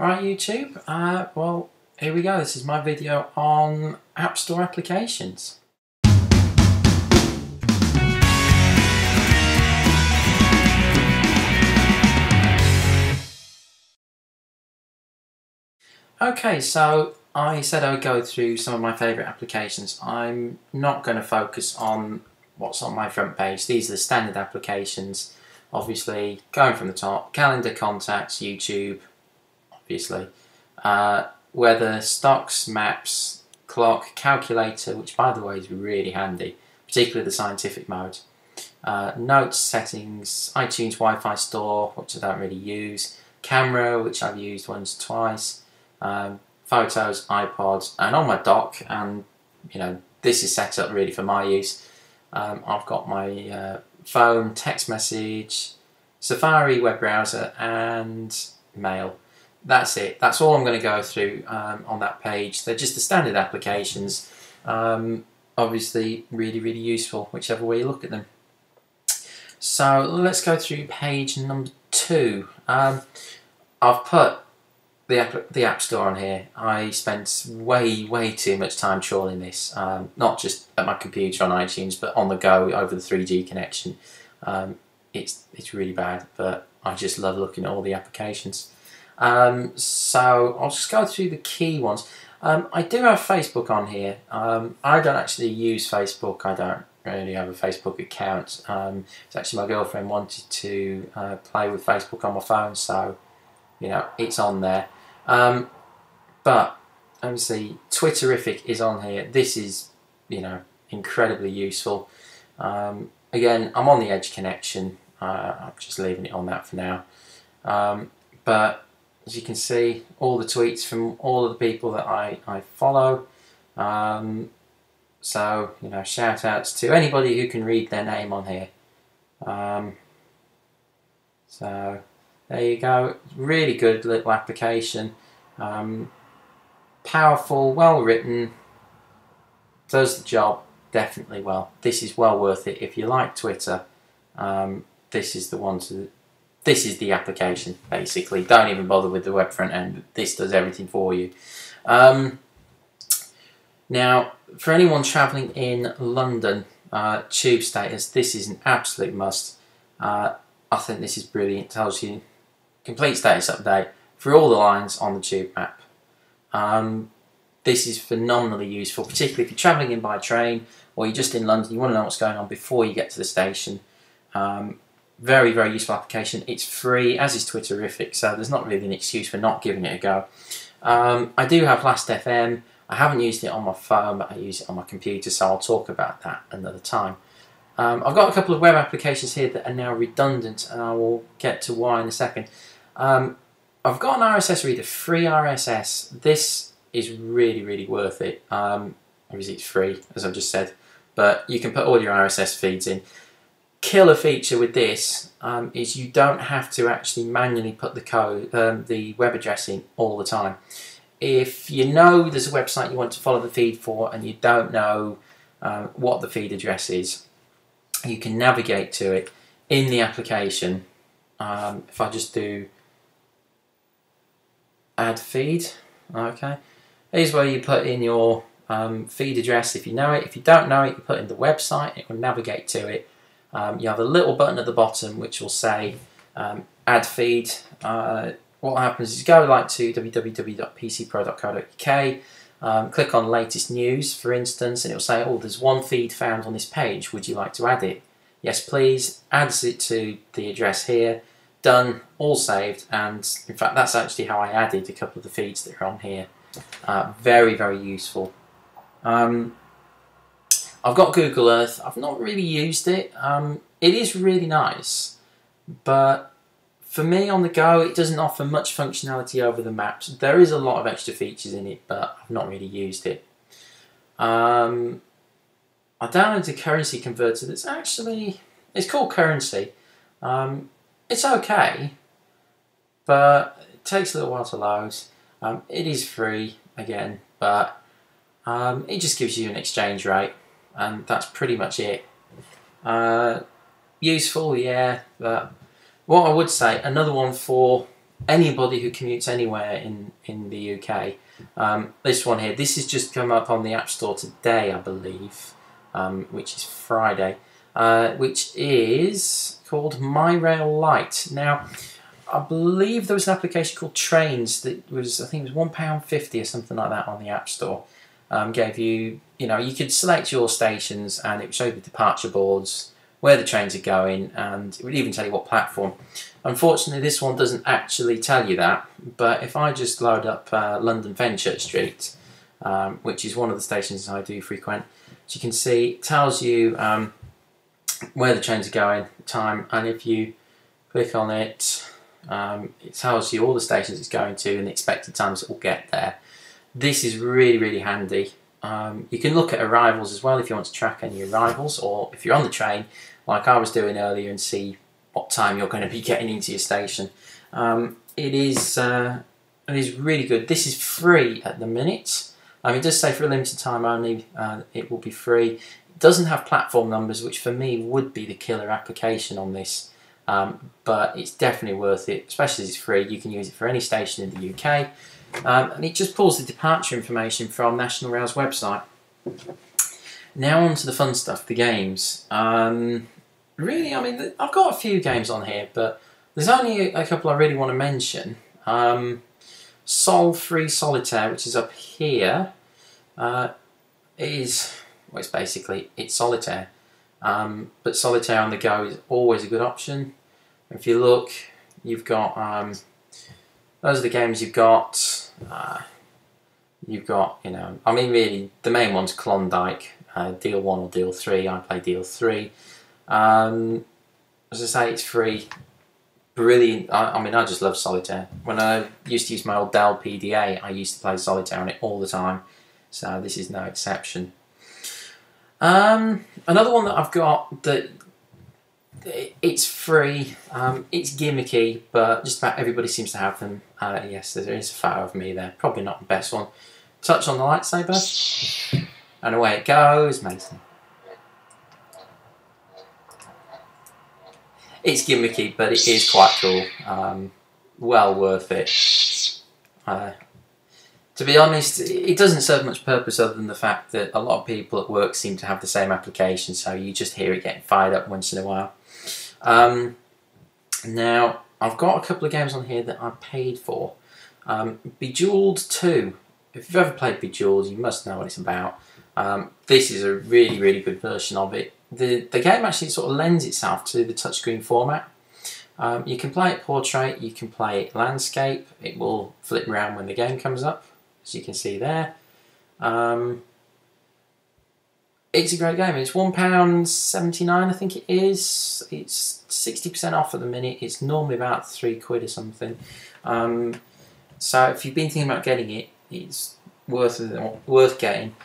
Right, YouTube, well, here we go. This is my video on App Store applications. Okay, so I said I would go through some of my favourite applications. I'm not going to focus on what's on my front page. These are the standard applications. Obviously, going from the top, calendar, contacts, YouTube, obviously. Weather, stocks, maps, clock, calculator, which by the way is really handy, particularly the scientific mode. Notes, settings, iTunes Wi-Fi store, which I don't really use. Camera, which I've used once or twice. Photos, iPods, and on my dock, and you know, this is set up really for my use. I've got my phone, text message, Safari web browser, and mail. That's it. That's all I'm going to go through on that page. They're just the standard applications. Obviously, really useful, whichever way you look at them. So let's go through page number 2. I've put the App Store on here. I spent way too much time trawling this, not just at my computer on iTunes, but on the go over the 3G connection. It's really bad, but I just love looking at all the applications. So I'll just go through the key ones. I do have Facebook on here. I don't actually use Facebook. I don't really have a Facebook account. It's actually my girlfriend wanted to play with Facebook on my phone, so you know, it's on there. But obviously Twitterific is on here. This is, you know, incredibly useful. Again, I'm on the Edge connection. I'm just leaving it on that for now. But as you can see, all the tweets from all of the people that I follow. So, you know, shout outs to anybody who can read their name on here. So there you go. Really good little application. Powerful, well written, does the job definitely well. This is well worth it. If you like Twitter, this is the one to. This is the application, basically. Don't even bother with the web front end. This does everything for you. Now, for anyone travelling in London, tube status, this is an absolute must. I think this is brilliant. It tells you complete status update for all the lines on the tube app. This is phenomenally useful, particularly if you're travelling in by train or you're just in London, you want to know what's going on before you get to the station. Very useful application. It's free, as is Twitterific, so there's not really an excuse for not giving it a go. I do have Last.fm. I haven't used it on my phone, but I use it on my computer, so I'll talk about that another time. I've got a couple of web applications here that are now redundant, and I will get to why in a second. I've got an RSS reader, free RSS. This is really worth it. Obviously it's free, as I've just said, but you can put all your RSS feeds in. Killer feature with this is you don't have to actually manually put the code, the web address in all the time. If you know there's a website you want to follow the feed for and you don't know what the feed address is, you can navigate to it in the application. If I just do add feed, okay, here's where you put in your feed address if you know it. If you don't know it, you put in the website, it will navigate to it. You have a little button at the bottom which will say add feed. What happens is you go like to www.pcpro.co.uk, click on latest news for instance, and it will say, oh, there's one feed found on this page, would you like to add it? Yes please. Adds it to the address here. Done, all saved, and in fact that's actually how I added a couple of the feeds that are on here. Very useful. I've got Google Earth. I've not really used it. It is really nice, but for me on the go, it doesn't offer much functionality over the maps. There is a lot of extra features in it, but I've not really used it. I downloaded a currency converter that's actually, it's called Currency. It's okay, but it takes a little while to load. It is free again, but it just gives you an exchange rate, and that's pretty much it. Useful, yeah, but what I would say, another one for anybody who commutes anywhere in the UK. This one here, this has just come up on the App Store today, I believe, which is Friday, which is called MyRail Lite. Now, I believe there was an application called Trains that was, I think it was £1.50 or something like that on the App Store. Gave you, you could select your stations and it would show you the departure boards, where the trains are going, and it would even tell you what platform. Unfortunately, this one doesn't actually tell you that, but if I just load up London Fenchurch Street, which is one of the stations I do frequent, as you can see, it tells you where the trains are going, time, and if you click on it, it tells you all the stations it's going to and the expected times it will get there. This is really, really handy. You can look at arrivals as well if you want to track any arrivals, or if you're on the train, like I was doing earlier, and see what time you're going to be getting into your station. It is really good. This is free at the minute. It does say for a limited time only, it will be free. It doesn't have platform numbers, which for me would be the killer application on this. But it's definitely worth it, especially as it's free. You can use it for any station in the UK. And it just pulls the departure information from National Rail's website. Now on to the fun stuff, the games. Really, I've got a few games on here, but there's only a couple I really want to mention. Sol Free Solitaire, which is up here, it's solitaire. But solitaire on the go is always a good option. If you look, you've got those are the games you've got. Really, the main one's Klondike, Deal 1 or Deal 3. I play Deal 3. As I say, it's free. Brilliant. I just love solitaire. When I used to use my old Dell PDA, I used to play solitaire on it all the time. So this is no exception. Another one that I've got that it's free, it's gimmicky, but just about everybody seems to have them. Yes, there is a photo of me there. Probably not the best one. Touch on the lightsaber, and away it goes, Mason. It's gimmicky, but it is quite cool. Well worth it. To be honest, it doesn't serve much purpose other than the fact that a lot of people at work seem to have the same application, so you just hear it getting fired up once in a while. Now, I've got a couple of games on here that I paid for. Bejeweled 2. If you've ever played Bejeweled, you must know what it's about. This is a really, really good version of it. The game actually sort of lends itself to the touchscreen format. You can play it portrait, you can play it landscape. It will flip around when the game comes up, as you can see there. It's a great game. It's £1.79, I think it is. It's 60% off at the minute. It's normally about £3 or something. So if you've been thinking about getting it, it's worth getting.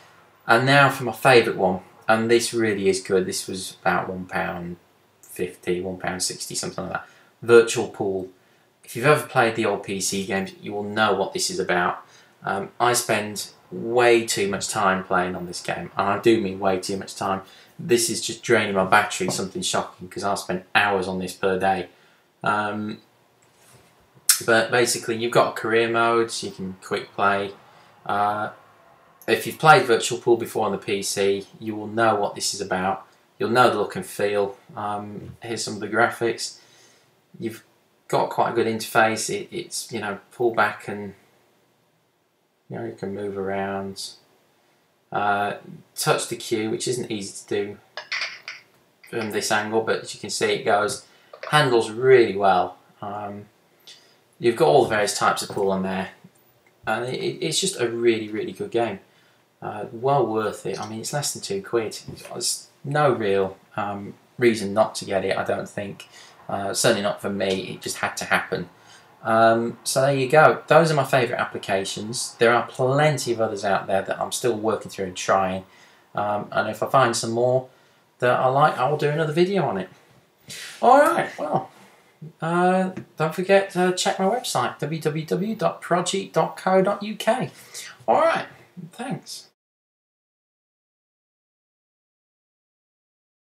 And now for my favourite one, and this really is good. This was about £1.50, £1.60, something like that. Virtual Pool. If you've ever played the old PC games, you will know what this is about. I spend way too much time playing on this game, and I do mean way too much time. This is just draining my battery, something shocking, because I spend hours on this per day. But basically, you've got career modes, you can quick play. If you've played Virtual Pool before on the PC, you will know what this is about. You'll know the look and feel. Here's some of the graphics. You've got quite a good interface. It's pull back and you can move around. Touch the cue, which isn't easy to do from this angle, but as you can see, it handles really well. You've got all the various types of pool on there, and it's just a really, really good game. Well worth it. It's less than £2. There's no real reason not to get it, I don't think. Certainly not for me. It just had to happen. So there you go. Those are my favourite applications. There are plenty of others out there that I'm still working through and trying. And if I find some more that I like, I will do another video on it. Alright, well, don't forget to check my website, www.projiuk.co.uk. Alright, thanks.